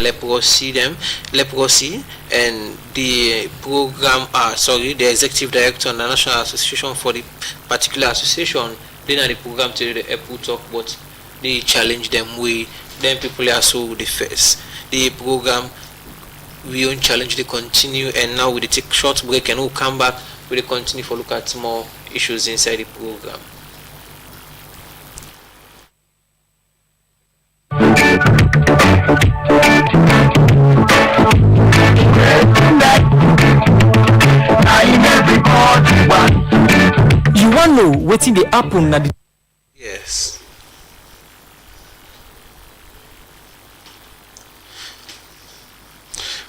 leprosy, and the program, the executive director and the national association for the particular association, they are the program to the Apple talk, but they challenge them. Then people are so the face the program. We won't challenge, they continue, and now we take short break and we'll come back. We'll continue for look at more issues inside the program. You want to know what's in the happen? Yes.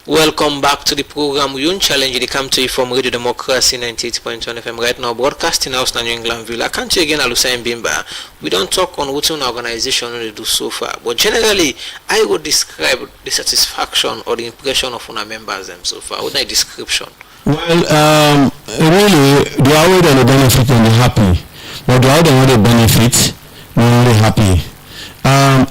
Welcome back to the program. We won't challenge. They come to you from Radio Democracy 98.1 FM right now, broadcasting house in New Englandville. I can't tell you again, Alusa Mbimba. We don't talk on what an organization they do so far, but generally, I would describe the satisfaction or the impression of our members them so far. What is description? Well, really, the way they benefit and they're happy, but the way they benefit, we're really happy.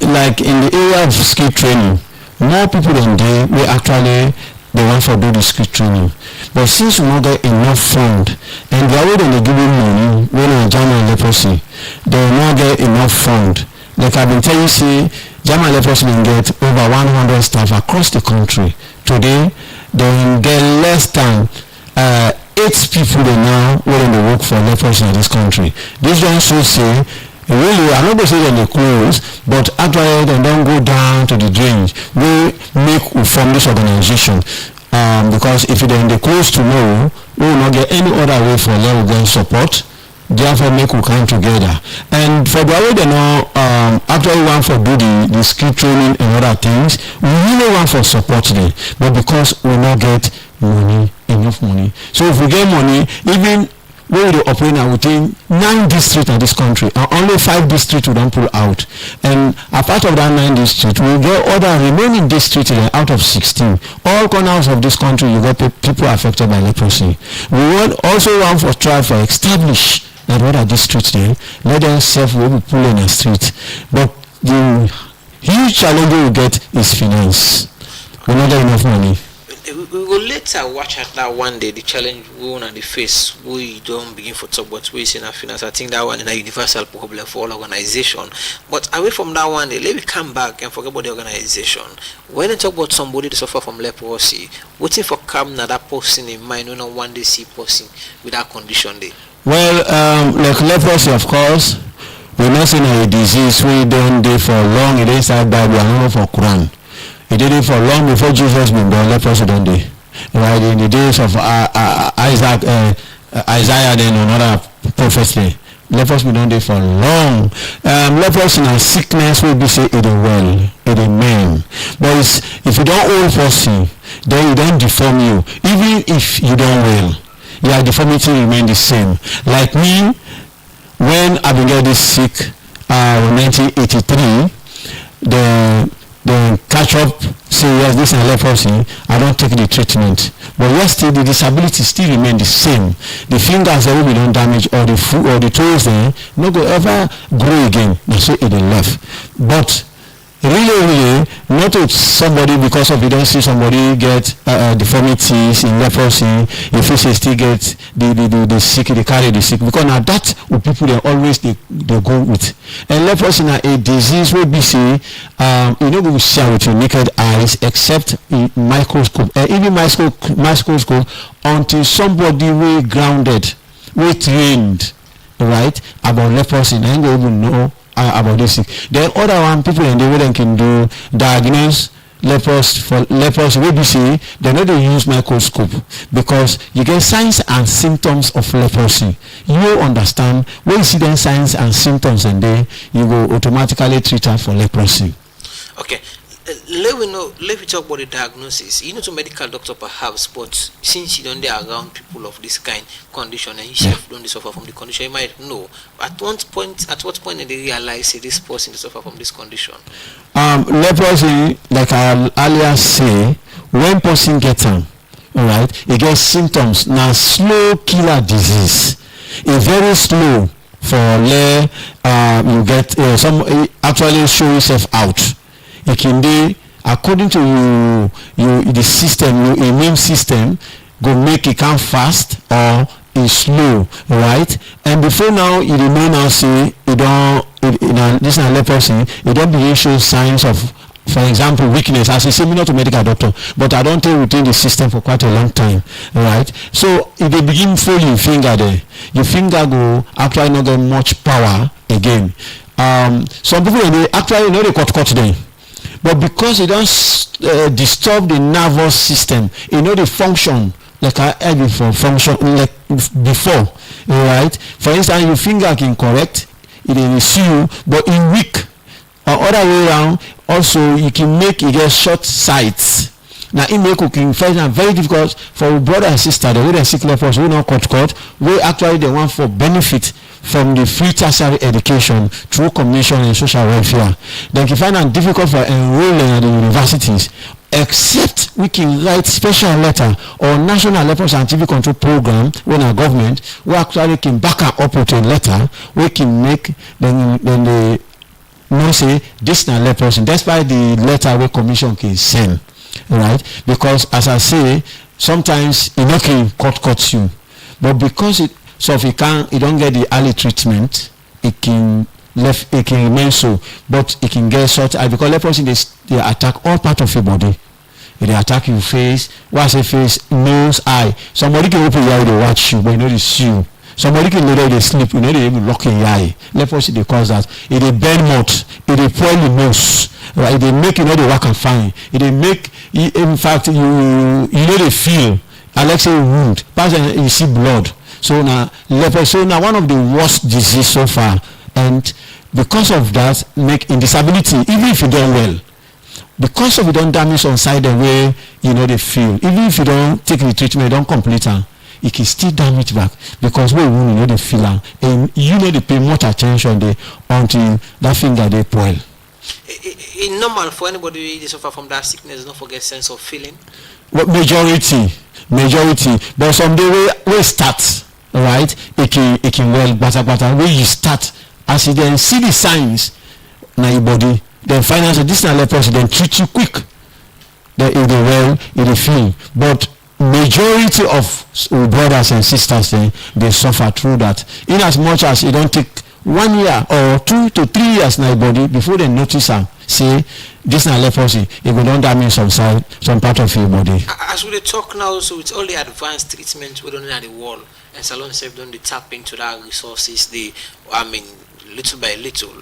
Like in the area of skill training, more people than they will actually the one for do the skill training. But since we not get enough fund, and the way they give money when on German leprosy, they will not get enough fund. Like I've been telling you, see, German leprosy will get over 100 staff across the country. Today, they will get less than 8 people they now when they work for leprosy in this country. This don't so say. Really, I'm not going to say that they close, but actually they don't go down to the drains. We form this organization because if they close tomorrow, we will not get any other way for them to support. Therefore, we come together. And for the way they know, actually want for do the skill training and other things, we really want for support them, but because we not get enough money. So if we get money, even we will operate within 9 districts in this country, and only 5 districts we don't pull out. And a part of that 9 districts, we get other remaining districts out of 16. All corners of this country, you got people affected by leprosy. We also want for try for establish that other districts there, let them self will be pull in the street. But the huge challenge we get is finance. We don't get enough money. We will later watch at that one day the challenge we want on the face. We don't begin for talk about waste in our finance. I think that one is a universal problem for all organization. But away from that one day, let me come back and forget about the organization. When I talk about somebody that suffer from leprosy, waiting for come now that person in mind when on one day see person with that condition day. Well, like leprosy, of course, we're not saying a disease we don't do for long. It is inside Bible and not for Quran. He did it for long before Jesus been born. Leprosy don't do. Right in the days of Isaiah, then another prophecy. Leprosy don't do for long. Leprosy is a sickness will be say it well, it a man. But if you don't old person, then you don't deform you. Even if you don't well, your deformity remain the same. Like me, when I began this sick in 1983, the catch up say yes, this is leprosy, I don't take the treatment. But yes, still the disability still remain the same. The fingers that will be don't damage or the foot or the toes there no go ever grow again. Now so it left. But really not to somebody because of you don't see somebody get deformities in leprosy, if you say still get the sick, they carry the sick, because now that people they always they go with. And leprosy now a disease will be see you know we see with your naked eyes except in microscope, even microscope until somebody will grounded, will trained right about leprosy and they will know about this. Then other one people in the way they can do diagnose leprosy will be see they know they use microscope because you get signs and symptoms of leprosy. You understand when you see them signs and symptoms and then you go automatically treat her for leprosy. Okay. Let me talk about the diagnosis. You know, to medical doctor perhaps, but since you don't be around people of this kind condition and you self don't suffer from the condition, you might know. At what point did they realize this person suffer from this condition? Leprosy, like I earlier say, when person gets them, all right, he gets symptoms. Now, slow killer disease. It's very slow for you get some actually show yourself out. It can be according to the system, your immune system go make it come fast or is slow, right? And before now, you don't know now say you don't this is a leprosy, you don't begin show signs of, for example, weakness. As I say, me not a medical doctor, but I don't take within the system for quite a long time, right? So if they begin fold your finger there, your finger go actually not get much power again. Some people they actually know they cut them, but because it don't disturb the nervous system, you know the function like I had before, function like before, right? For instance, your finger can correct, it will see you, but in weak or other way around, also you can make it get short sights. Now in make cooking first and very difficult for brother and sister, the way they sick leprosy, we not cut, we actually they want for benefit from the free tertiary education through commission and social welfare. Then you find it difficult for enrolling at the universities, except we can write special letter or national leprosy and TB control program when our government we actually can back up with a letter we can make then they know say this na leprosy despite the letter we commission can send, right? Because as I say, sometimes it not can cut you, but because it so if it don't get the early treatment, it can remain so, but it can get short because leprosy they attack all part of your body. They attack your face. What I say face, nose, eye. Somebody can open your eye, they watch you, but you know they see you. Somebody can lay there, they sleep, you know they even lock your eye. Leprosy they cause that. It they burn mouth, it they spoil the nose, right? They make you know they work and fine. It they make in fact you know they feel. Alexa wound, pass and you see blood. So now leprosy, so now one of the worst disease so far, and because of that make indisability even if you don't well. Because of you don't damage on side the way you know they feel, even if you don't take the treatment, you don't complete it, it can still damage back because we will know the feel and you know they pay much attention there until that finger they spoil. It's normal for anybody who suffer from that sickness not forget sense of feeling. Well, majority, but some day we start, right? It can well better where you start as you then see the signs in your body. Then finance this is leprosy, then treat you quick. Then if they well, if they feel. But majority of brothers and sisters they suffer through that. In as much as it don't take 1 year or 2 to 3 years in your body before they notice and say this is leprosy, it will not damage some part of your body. As we talk now, so it's all the advanced treatment we don't know the world, and salon self don't tap into that resources. Little by little.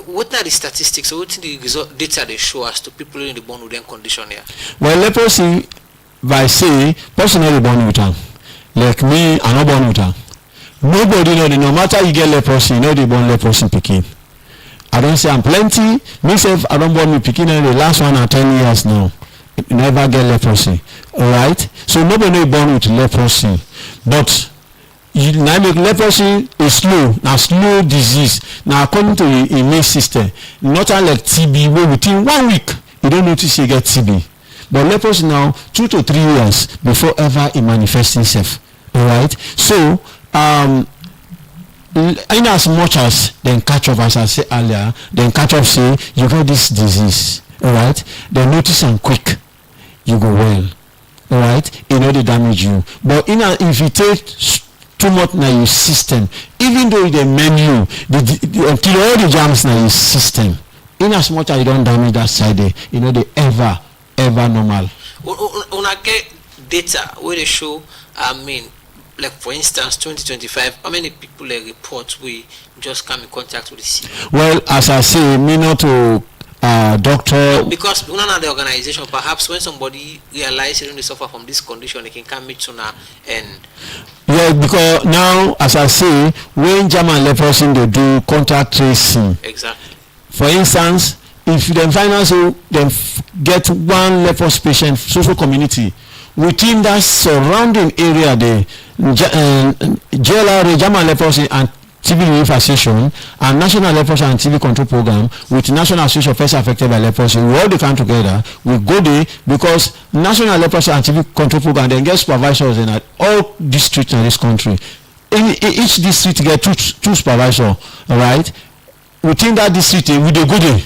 What are the statistics or what the data they show us to people in the born with them condition here? Well, leprosy, by say, personally born with them. Like me, I'm not born with them. Nobody know no matter you get leprosy, you know they born leprosy picking. I don't say I'm plenty. Myself, I don't born me picking the last 1 or 10 years now. Never get leprosy. Alright? So nobody born with leprosy. But now make leprosy a slow disease. Now according to the immune system, not unlike TB, where within 1 week you don't notice you get TB. But leprosy now 2 to 3 years before ever it manifests itself. Alright? So in as much as then catch up, as I said earlier, then catch up say you got this disease. Alright? Then notice and quick, you go well. Alright? You know they damage you. But if you take too much na your system, even though they menu until all the jams na your system, in as much as you don't damage that side there, you know they ever normal. Una get data where they show like for instance 2025 how many people report we just come in contact with the sick? Well, as I say, me not to doctor, because we know the organization, perhaps when somebody realizes they suffer from this condition, they can come meet you now and yeah, because now as I say, when German leprosy they do contact tracing. Exactly. For instance, if them find out so them get one leprosy patient social community within that surrounding area, the JLR German leprosy and TB relief association and national leprosy and TB control program with national association of persons affected by leprosy, we all they come together, we go there because national leprosy and TB control program then get supervisors in all districts in this country. In each district get two supervisors, all right? Within that district we dey go there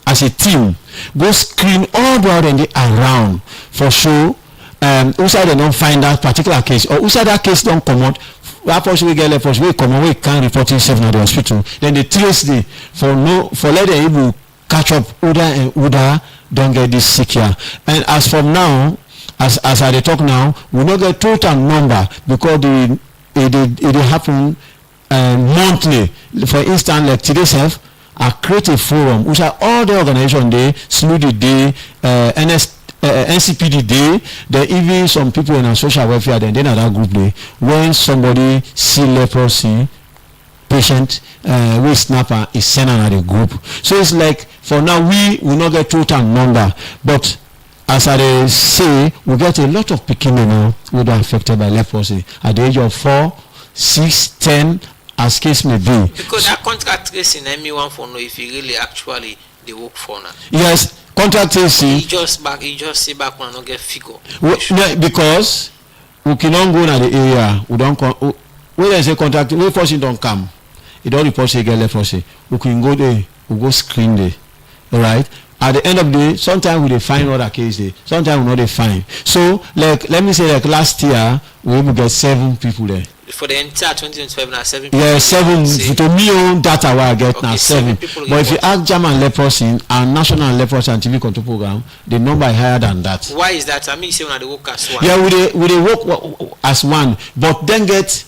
as a team go screen all the other around for sure. Outside they don't find that particular case, or outside that case don't come out. That person will get leprosy, we come out, we can't report himself at the hospital. Then they trace the for let them able catch up Uda and Uda don't get this sick here. And as from now, as I talk now, we not get total number because it happen monthly. For instance, like today self, I create a forum which are all the organization day, SNUDI day, NCPD day, there even some people in a social welfare then another group day. When somebody see leprosy patient we snapper is sent another group. So it's like for now we will not get total number, but as I say, we get a lot of people now who are affected by leprosy at the age of 4, 6, 10, as case may be. Because that contract tracing, anyone for know if you really actually they work for now. Yes, contract tracing. He just say back when I don't get figure. Because we cannot go to the area. We don't come. When they say contract, we first don't come. It don't report say get leprosy. We can go there. We go screen there. All right. At the end of the day, sometimes we dey find other cases. Sometimes we not dey find. So like let me say like last year we will get 7 people there. For the entire 2012 now 7 people. Yeah, 7 to me own data where I get now 7. But if you ask German leprosy and national leprosy and TV control program, the number is higher than that. Why is that? I mean, say when they work as one. Yeah, we dey work as one, but then get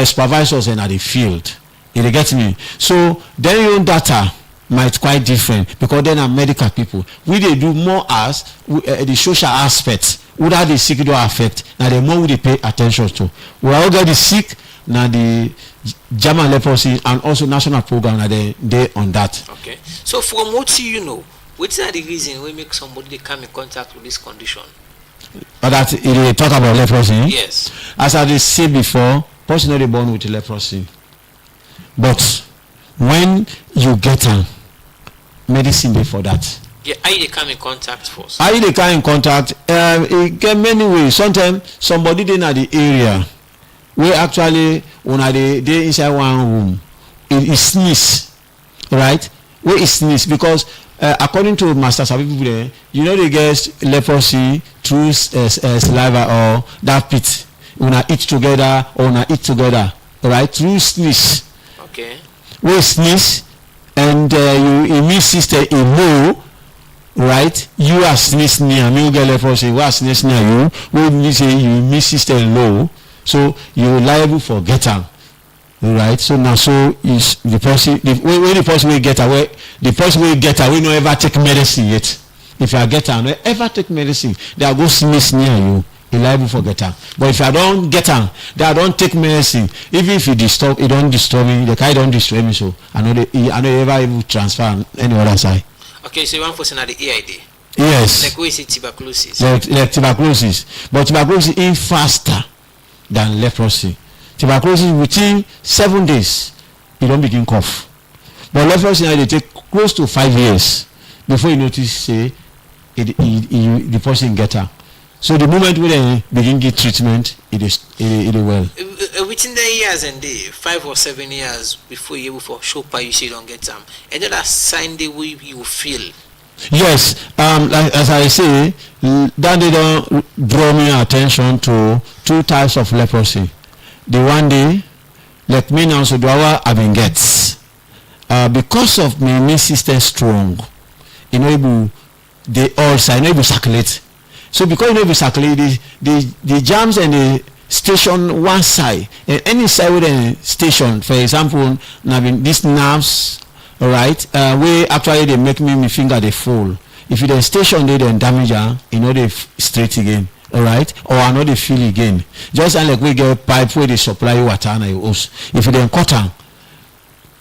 supervisors in the field. You get me? So then your own data might quite different because then are medical people. We they do more as the social aspects. Without the sick do affect. Now the more we pay attention to. We all get the sick. Now the German leprosy and also national program are they on that. Okay. So from what you know, what's the reason we make somebody they come in contact with this condition? But that they talk about leprosy. Yes. As I say before, person not born with leprosy. But when you get medicine before that. Yeah, how they come in contact first? How they come in contact? It get many ways. Sometimes somebody in the area where actually when they inside one room, it sneeze, right? Where it sneeze because according to Master Sabi people there, you know they get leprosy through saliva or that pit. When I eat together or when I eat together, right? Through sneeze. Okay. Where sneeze and your immune system is low. Right, you are sneeze near me, get leprosy. We are sneeze near you. We say you immune system low, so you're liable for getter. Right, so now so is the person. When the person will get away, the person will get away. No ever take medicine yet. If you are getter, no ever take medicine. They are go sneeze near you. You're liable for getter. But if you don't get them, they don't take medicine. Even if you disturb, it don't disturb me. The guy don't disturb me. So I know ever able to transfer any other side. Okay, so you want for another AID? Yes. Like we say tuberculosis. Like tuberculosis. But tuberculosis is faster than leprosy. Tuberculosis within 7 days, you don't begin cough. But leprosy now they take close to 5 years before you notice say the person get her. So the moment we then begin get treatment, it is well. Within the years and 5 or 7 years before you able for show you say you don't get them. And then that sign the way you feel. Yes, like, as I say, that they don't draw me attention to 2 types of leprosy. The one day, like me now, so do I've been gets because of my immune system strong, you know, able they all say, you know, able circulate. So because you know, able circulate, the jams and the station one side and any side with a station, for example, now these nerves. All right, we actually they make me finger they fall. If you then station they then damage her, you know they straight again. All right, or I know they feel again. Just like we get pipe where they supply you water and you hose. If you then cut her,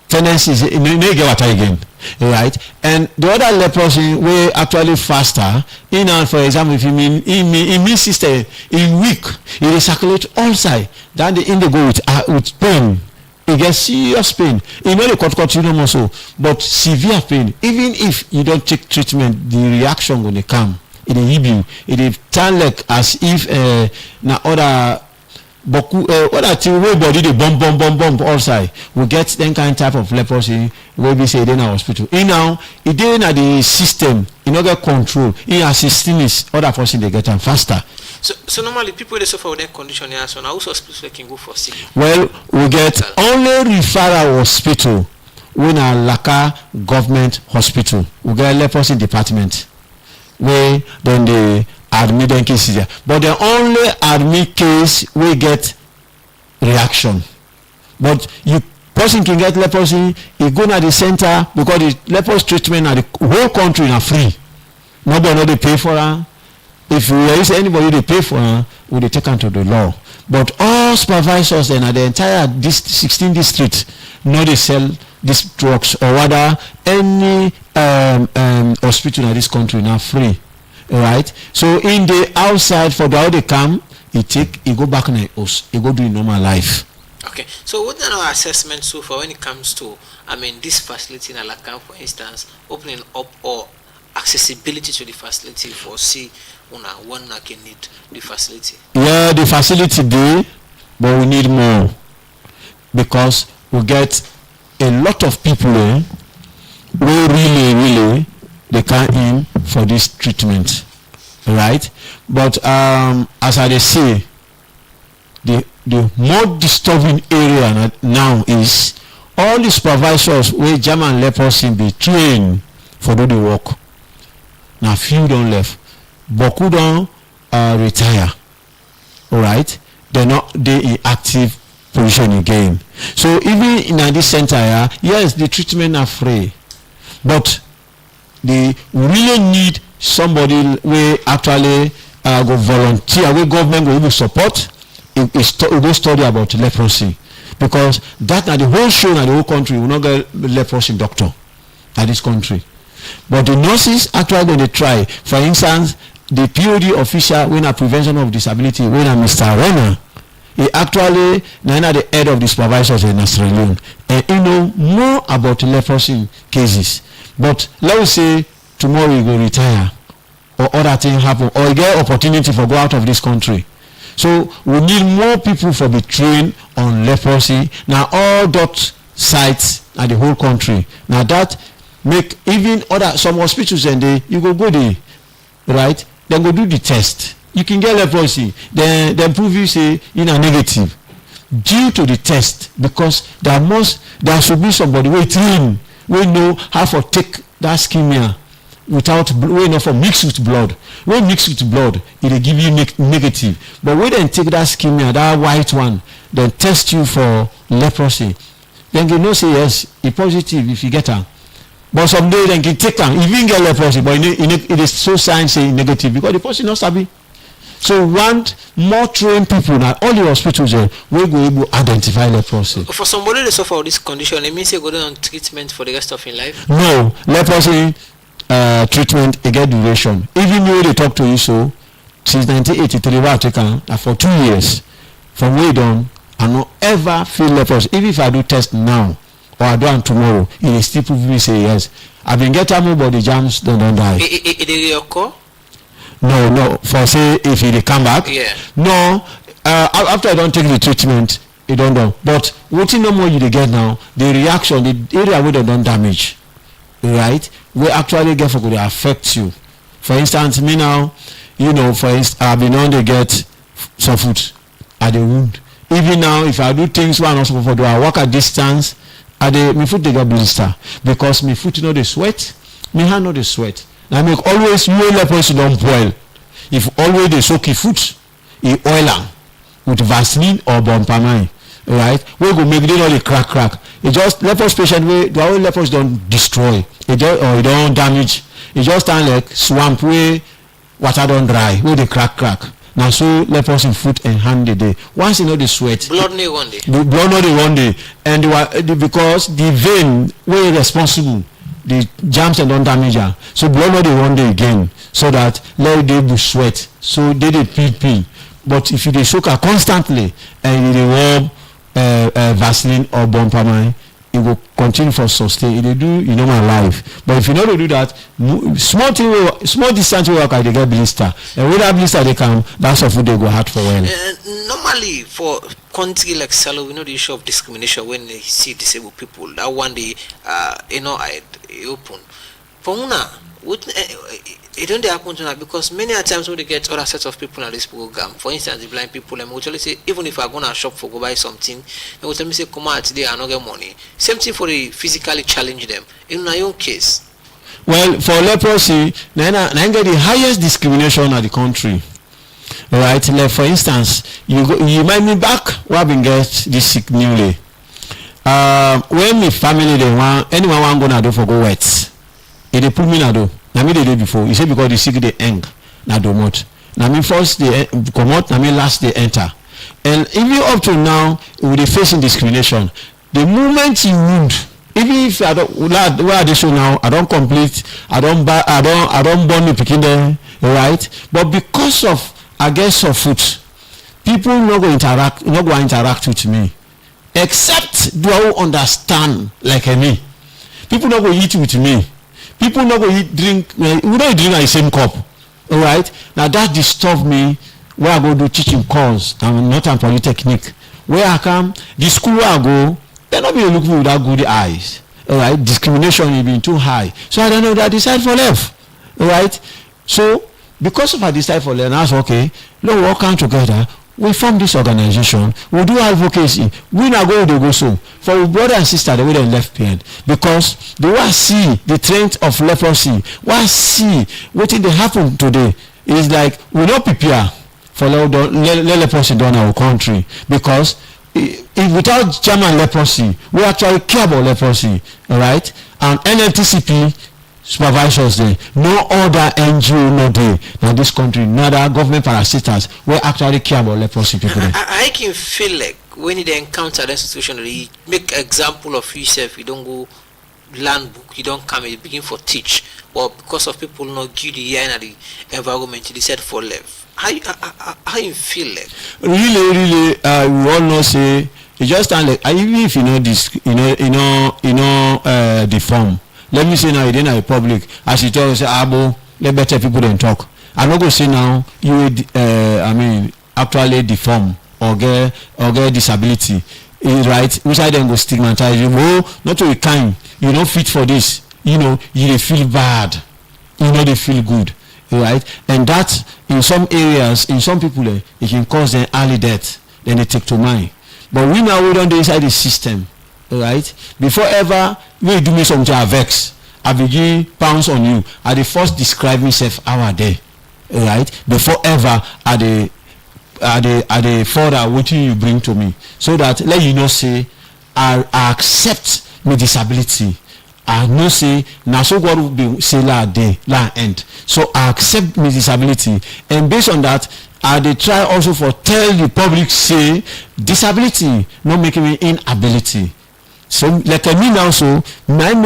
tendencies you get water again. All right, and the other leprosy way actually faster. In and for example, if you mean immune system in weak, it will circulate all side. Then the go with pain. You get serious pain. You know the cut you know muscle, but severe pain. Even if you don't take treatment, the reaction when they come, it will hit you. It will turn like as if na other boku other thing way body they bomb all side. We get that kind type of leprosy wey be say dey na hospital now e dey na the system e no get control e assisting is other person dey get am faster. So normally people dey suffer with that condition here, so now which hospital can go for sick? Well, we get only referral hospital wey na Laka government hospital. We get leprosy department wey dem dey admit dem cases there, but dem only admit case wey get reaction. But you person can get leprosy, e go na the center because the leprosy treatment na the whole country na free. Nobody no dey pay for am. If there is anybody dey pay for am, we dey take am to the law. But all supervisors and the entire 16 districts no dey sell these drugs, or rather any hospital in this country na free, right? So in the outside for the how they come, he go back in the house, he go do normal life. Okay, so what are our assessments so far when it comes to, this facility in Alakam, for instance, opening up or accessibility to the facility for one can need the facility? Yeah, the facility do, but we need more because we get a lot of people who really they come in for this treatment, right? But as I say, the more disturbing area now is all the supervisors where German leprosy be trained for do the work. Now few don't left, but who don't retire, all right? They're not in active position again. So even in this center here, yes, the treatment are free, but they really need somebody where actually go volunteer, where government will even support. We go study about leprosy, because that na the whole show na the whole country will not get leprosy doctor at this country. But the nurses actually they try. For instance, the POD official when a prevention of disability, when a Mr. Runner, he actually now the head of the supervisors in Sierra Leone, and he know more about leprosy cases. But let us say tomorrow he will retire, or other thing happen, or he get opportunity for go out of this country. So we need more people for be trained on leprosy. Now all that sites at the whole country. Now that make even other some hospitals and you go there, right? Then go do the test. You can get leprosy. Then prove you say in a negative due to the test, because there should be somebody who train, we know how to take that ischemia without we know for mix with blood. When mix with blood, it will give you negative. But we then take that ischemia, that white one, then test you for leprosy. Then you know say yes, it's positive if you get her. But someday then you take her, even get leprosy, but it is so sign say negative because the person not sabi. So want more trained people now. All the hospitals we go able to identify leprosy. For somebody that suffer this condition, it means they go on treatment for the rest of your life? No, leprosy treatment it get duration. Even though they talk to you so since 1983 I take for 2 years. From way down, I no ever feel leprosy. Even if I do test now or I do it tomorrow, it is still prove me say yes. I've been getting more body jams, don't die. It occur? No. For say if it come back, yeah. No. After I don't take the treatment, it don't do. But what you know more you get now, the reaction, the area where they don't damage, right? We actually get for could affect you. For instance, me now, for instance, I've been on to get some food at the wound. Even now, if I do things one also for do I walk at distance, my foot they get blister because my foot they sweat, my hand they sweat. I make always you leprosy don't boil. If always they soak your foot, you oil them with Vaseline or Bompamine, right? We go make it all the crack. It just leprosy patient way the whole leprosy don't destroy. It don't damage. It just stand like swamp where water don't dry, where they crack. Now so leprosy foot and hand the day. Once you know the sweat, blood no one day. The blood no the one day, and because the vein where responsible. The germs and don't damage her. So blood no the one day again. So that let they be sweat. So they pee. But if you they soak her constantly and you warm Vaseline or Bompamine, it will continue for sustain. They do my life. But if you know to do that, small distance work, they get blister. And with that blister they come, that's of food they go hard for well. Normally for country like Salo, we know the issue of discrimination when they see disabled people. That one day, I open. For Una, it don't happen to now because many times when they get other sets of people in this program, for instance, the blind people, and we tell say even if I go to shop for go buy something, they will tell me say come out today and not get money. Same thing for the physically challenge them. In my own case. Well, for leprosy, I get the highest discrimination in the country. Right, like for instance, you might be back where I been get this sick newly. When my family they want anyone want go na do for go wet. If they put me na do, na me the day before. You say because the sick they hang na do not. Na me first they come out, na me last they enter. And even up to now, we they facing discrimination. The moment you wound, even if I don't where they show now, I don't complete, I don't born the picking there, right? But because of I guess of foot, people not going to interact with me, except do I understand like me. People not going to eat with me. People not going to drink. We don't drink at the same cup. All right. Now that disturbs me. Where I go do teaching course, I'm not a polytechnic. Where I come, the school where I go, they not be looking with that good eyes. All right. Discrimination is being too high. So I don't know that I decide for left. All right. So because of I decide for left, I say okay, let's work on together. We form this organization. We do advocacy. We not going to go so for our brother and sister the way they left behind because they want see the trend of leprosy. Want see what did happen today is like we not prepare for leprosy done our country because if without German leprosy, we actually care about leprosy, all right? And NFTCP supervisors there, no other NGO no day now this country, neither government parasitas will actually care about leprosy people. I can feel like when they encounter the situation, they make example of yourself. You don't go learn book, you don't come and begin for teach, but because of people not give the in the environment, they said for left. How you feel like? Really, we all know say it just stand like even if you know this, the form. Let me say now, in the public, as you tell us, let better people than talk. I'm not going to say now, you actually deform or get disability. Right? Which I then go stigmatize you. Oh, not to be kind. You're not fit for this. You feel bad. They feel good. Right? And that, in some areas, in some people, it can cause them early death. Then they take to mind. But we don't do inside the system. Right? Before ever we do me something I vex, I begin pounce on you. I the first describe myself our day. Right? Before ever I the further what you bring to me. So that let you know say I accept my disability. I know say now so God will be say la day, la end. So I accept my disability and based on that I they try also for tell the public say disability not making me inability. So like me now so now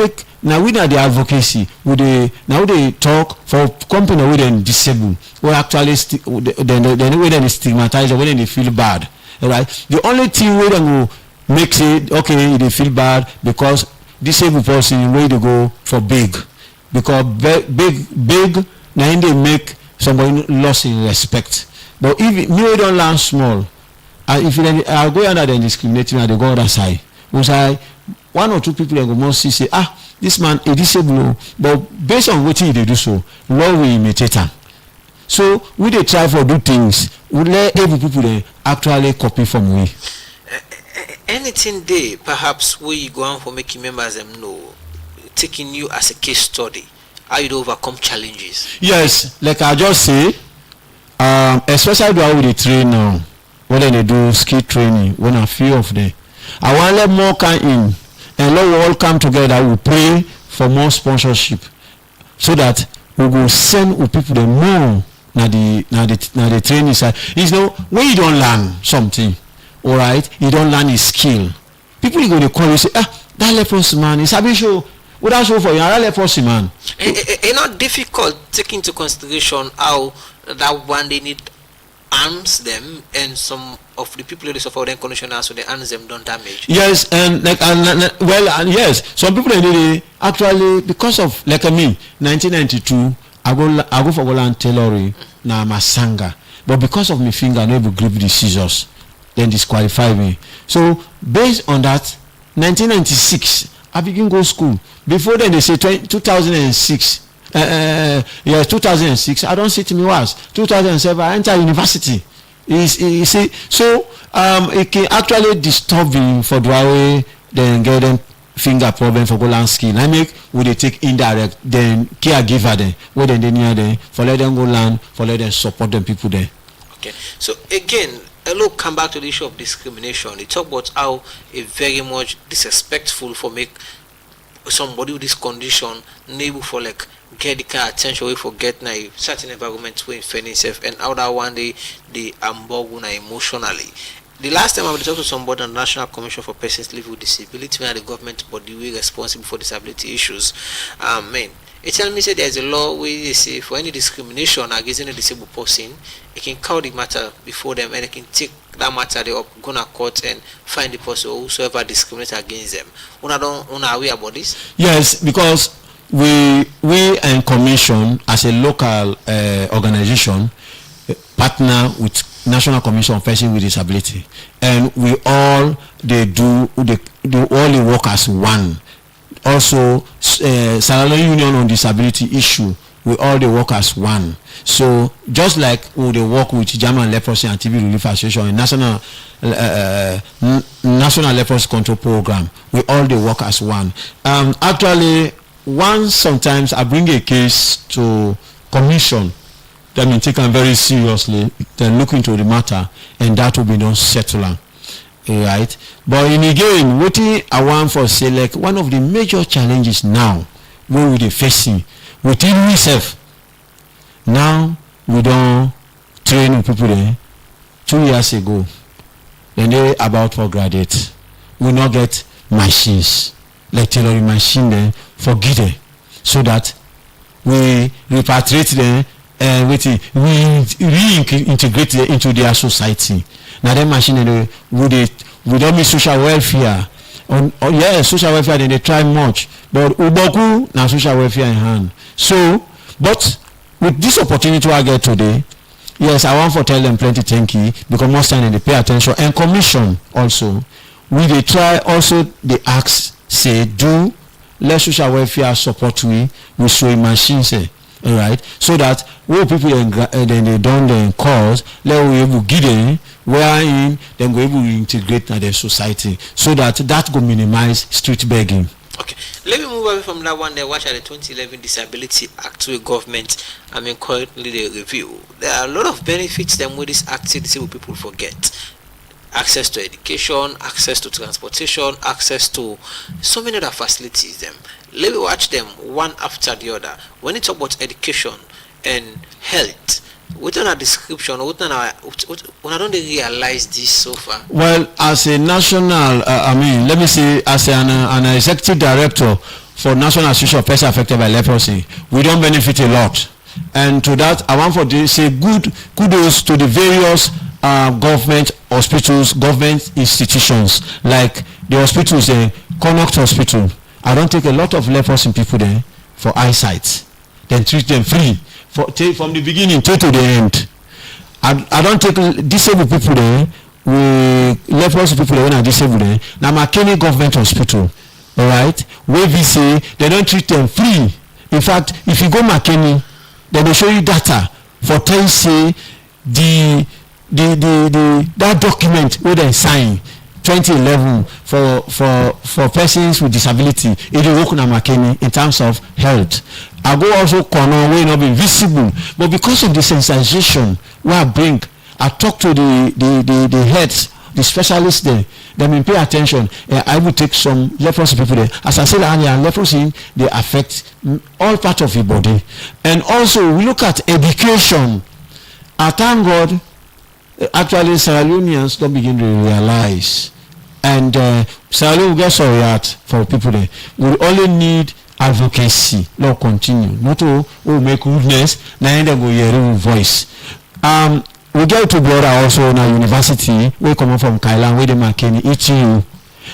we the advocacy now they talk for company with them disabled or actually then way they stigmatize or when they feel bad, right? The only thing we them go make say okay they feel bad because disabled person way to go for big because big now they make somebody lost in respect. But if me don't learn small if I go under the discriminating and they go other side was I one or two people go must see say this man is disabled but based on what they do so law will imitate him. So we dey try for do things we let every people they actually copy from we. Anything there perhaps where you go on for making members them know taking you as a case study how you overcome challenges. Yes, like I just say especially the way they train now when they do skill training when a few of them I want let more come in and let we all come together. We pray for more sponsorship so that we will send people the more na the training side. You know when you don't learn something, all right, you don't learn a skill. People are going to call you say that leprosy man is a show. What I show for you, that leprosy man. It's not difficult taking into consideration how that one they need arms them, and some of the people they suffer with conditional, so the arms them don't damage. Yes, and like and yes, some people they actually because of like me, 1992, I go for Golan tailoring na masanga, but because of my finger, I never grip the scissors, then disqualify me. So based on that, 1996, I begin go school. Before then they say 2006. Yes, 2006. I don't see to me was 2007. I enter university. You see, so it can actually disturb you for the way then get them finger problem for go land skill. I make would they take indirect then caregiver then where then they near them for let them go land for let them support them people there. Okay, so again, look, come back to the issue of discrimination. They talk about how a very much disrespectful for make somebody with this condition able for like get the kind of attention we forget now certain environment we in itself, and how that one day they amborg emotionally. The last time I was talking to somebody on the National Commission for Persons Living with Disability, where the government body we responsible for disability issues, it tell me say there's a law where they say for any discrimination against any disabled person, it can call the matter before them and it can take that matter they up go to court and find the person whosoever discriminate against them. Una aware about this? Yes, because we and commission as a local organization partner with National Commission on Persons with Disability, and we all they do all the work as one. Also Salary Union on Disability issue, we all the work as one. So just like we they work with German Leprosy and TB Relief Association and National Leprosy Control Program, we all the work as one. Actually, once sometimes I bring a case to commission, that means taken very seriously, then look into the matter, and that will be done settled. Right, but in again, what I want for say like one of the major challenges now what we are facing within myself. Now we don't train people there. 2 years ago, when they about for graduate, we not get machines like tailoring machine there for giving, so that we repatriate them and we reintegrate them into their society. Now that machine we don't mean social welfare. Social welfare then they try much, but uboku now social welfare in hand. So, but with this opportunity I get today, yes, I want to tell them plenty thank you because most time they pay attention, and commission also. They try also they ask say do let social welfare support we with sewing machines. All right, so that when people then they don't then cause let we able give them wherein then go able to integrate in their society, so that go minimize street begging. Okay, let me move away from that one. There, watch at the 2011 Disability Act to a government. Currently the review. There are a lot of benefits them with this act disabled people forget. Access to education, access to transportation, access to so many other facilities. Them. Let me watch them one after the other. When you talk about education and health, within a description, when I don't realize this so far. Well, as a national, let me say, as an executive director for National Association of Persons Affected by Leprosy, we don't benefit a lot. And to that, I want to say kudos to the various government hospitals, government institutions, like the hospitals, Connaught Hospital. I don't take a lot of leprosy people there for eyesight, then treat them free from the beginning to the end. I don't take disabled people there, leprosy people there when I disabled there. Now McKinney Government Hospital, all right, where we say they don't treat them free. In fact, if you go McKinney, then they show you data for tell say that document where they sign 2011 for persons with disability, it will work on McKinney in terms of health. I go also corner way not be visible, but because of the sensitization where I talk to the heads, the specialists there, they may pay attention. I will take some leprosy people there. As I said earlier, leprosy they affect all parts of your body, and also we look at education. I thank God. Actually, Sierra Leoneans don't begin to realize, and Sierra Leone will get sorry out for people there. We only need advocacy. Lord continue. Not to make rudeness. Now they go hear voice. we get two brother also na university wey comot from Kailan wey dey Makeni ETU,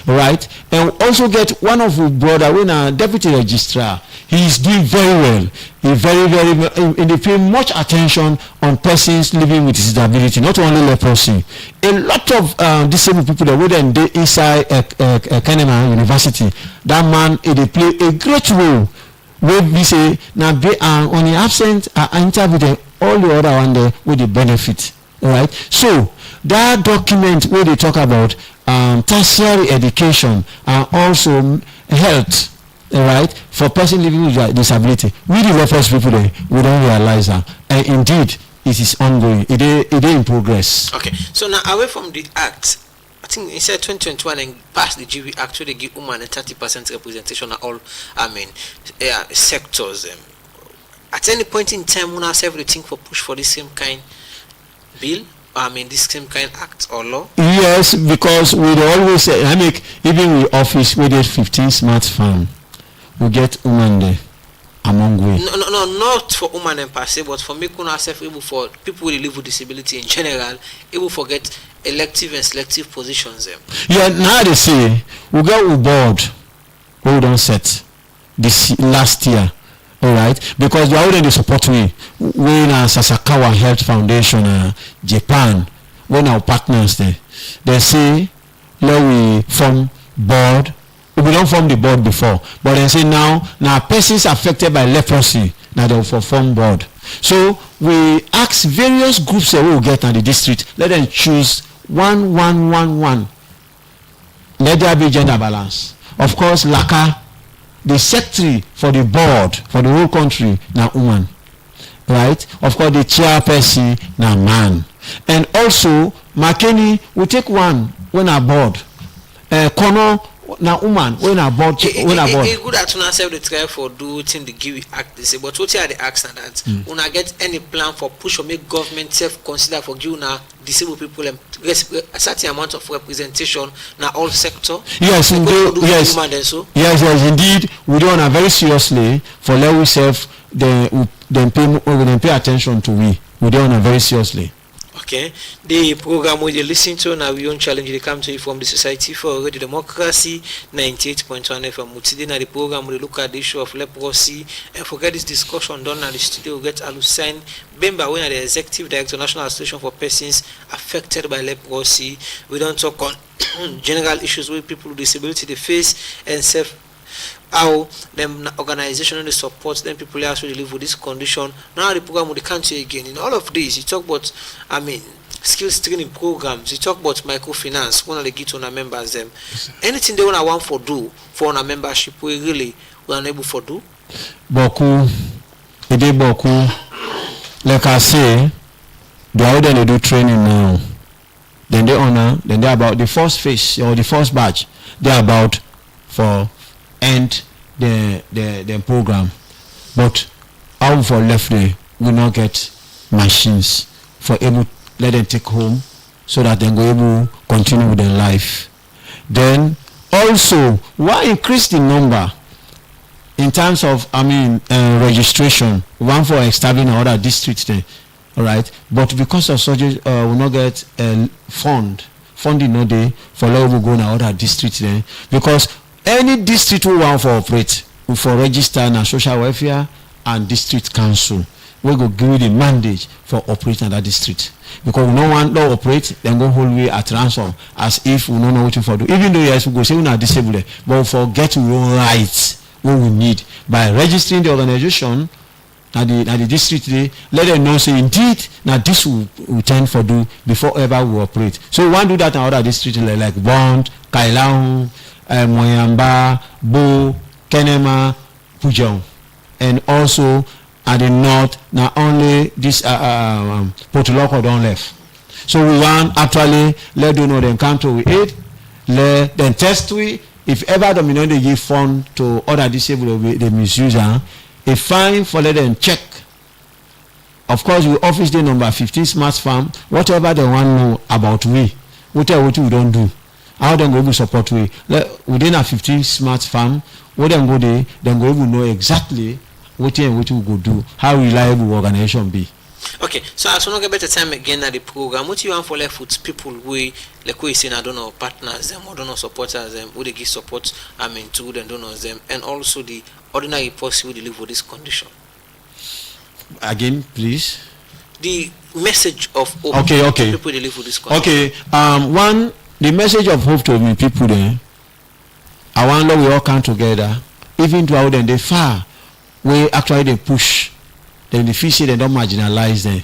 right? And also get one of our brother wey na deputy registrar. He is doing very well. He they pay much attention on persons living with disability, not only leprosy. A lot of disabled people that wey dey inside Kenema University, that man they play a great role. Wey we say now be on the absent interview them all the other one there with the benefit, right? So that document where they talk about tertiary education and also health, right, for person living with disability. We the reference people there, we don't realize that, and indeed it is ongoing. It is in progress. Okay, so now away from the act, I think it said 2021 and passed the GB Act where they give women a 30% representation at all, sectors. At any point in time, we have everything for push for the same kind bill, this same kind act or law. Yes, because we always say, even with office, we did 15 smart farm, we get women there among we. No, not for women per se, but for making ourselves able for people who live with disability in general, able to get elective and selective positions. Yeah, now they say we got a board we don't set this last year, all right, because they already support me when Sasakawa Health Foundation, Japan, when our partners there, they say let we form board. We don't form the board before, but they say now persons affected by leprosy now they will form board. So we ask various groups that we will get on the district, let them choose one. Let there be gender balance. Of course, Laka, the secretary for the board for the whole country now woman, right? Of course, the chairperson now man, and also Makeni will take one when a board. Kono na woman when a board. When a board. Good at una self the try for do thing the give act they say, but what are the acts and that? Una get any plan for push or make government self consider for give una disabled people a certain amount of representation na all sector? Yes, indeed. Yes, indeed. We do it very seriously for let we self then pay attention to we. We do it very seriously. Okay, the program we listen to now we own challenge they come to you from the Society for Radio Democracy 98.1 FM. Today now the program we look at the issue of leprosy and forget this discussion done at the studio. We get Alusain Bemba, when the Executive Director National Association for Persons Affected by Leprosy. We don't talk on general issues with people with disability they face and self how them organization and the support them people who actually live with this condition. Now the program will come to you again. In all of this, you talk about skills training programs, you talk about microfinance, one of the get on our members them. Anything they want for do for our membership we really we are unable for do. Boku like I say, they already do training now. Then they honor, then they about the first phase or the first batch, they're about for end the program, but how for left day we not get machines for able let them take home so that they go able continue with their life. Then also why increase the number in terms of registration, one for establishing other districts there, all right, but because of surgery we not get funding no day for let we go na other districts there, because any district we want for operate we for register na social welfare and district council we go give the mandate for operating that district, because we no want to operate then go whole way at ransom as if we don't know what for do, even though yes we go say we not disabled but we forget we own rights what we need by registering the organization at the district day, let them know say indeed now this we tend for do before ever we operate. So we want to do that in other districts like Bond, Kailang, Moyamba, Bo, Kenema, Pujong, and also at the north not only this Potoloko don't left. So we want actually let them know them come to we aid, let them test we if ever they give fund to other disabled they misuse a fine for let them check. Of course we office day number 15 smart farm whatever they want to know about we whatever we don't do. How them go able support we within a 15 smart farm, what them go there, then go able know exactly what we go do, how reliable organization be. Okay, so as we not get better time again at the program, what you want for left with people we say I don't know partners them or don't know supporters them who they give support to them donors them and also the ordinary person who they live with this condition. Again, please. The message of hope Okay. to people they live with this condition. Okay. The message of hope to me people there. I want we all come together, even to how then they far we actually they push, then the fish they don't marginalize them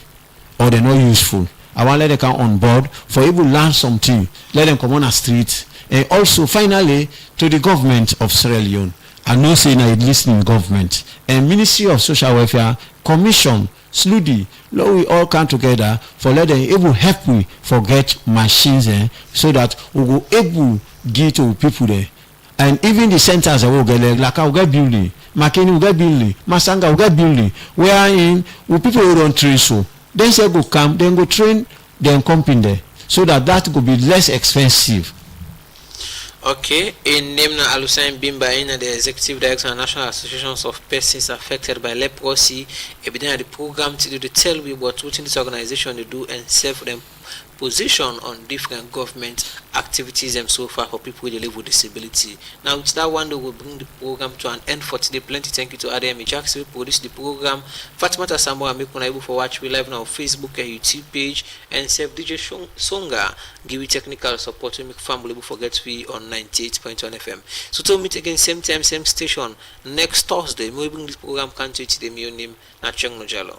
or they're not useful. I want let them come on board for able to learn something, let them come on the street, and also finally to the government of Sierra Leone. I know saying I listening government and Ministry of Social Welfare, Commission, SLUDI, Lord, we all come together for let them able help we forget machines so that we will able give to people there. And even the centers that we get like I will get building, Makeni will get building, Masanga will get building, wherein people who don't train so. Then say go come, then go train, then come in there. So that could be less expensive. Okay, in name na Alusain Bimba in the Executive Director of National Associations of Persons Affected by Leprosy, evidently the program to do the tell we what this organization they do and serve them position on different government activities and so far for people who live with disability. Now it's that one that will bring the program to an end for today. Plenty thank you to Adam Jackson who produced the program. Fatima Sambo and make able for watch we live on our Facebook and YouTube page and serve DJ Songa give you technical support to make family able forget we on 98.1 FM. So to meet again same time same station next Thursday. We bring this program can't the name Nachang Nojalo.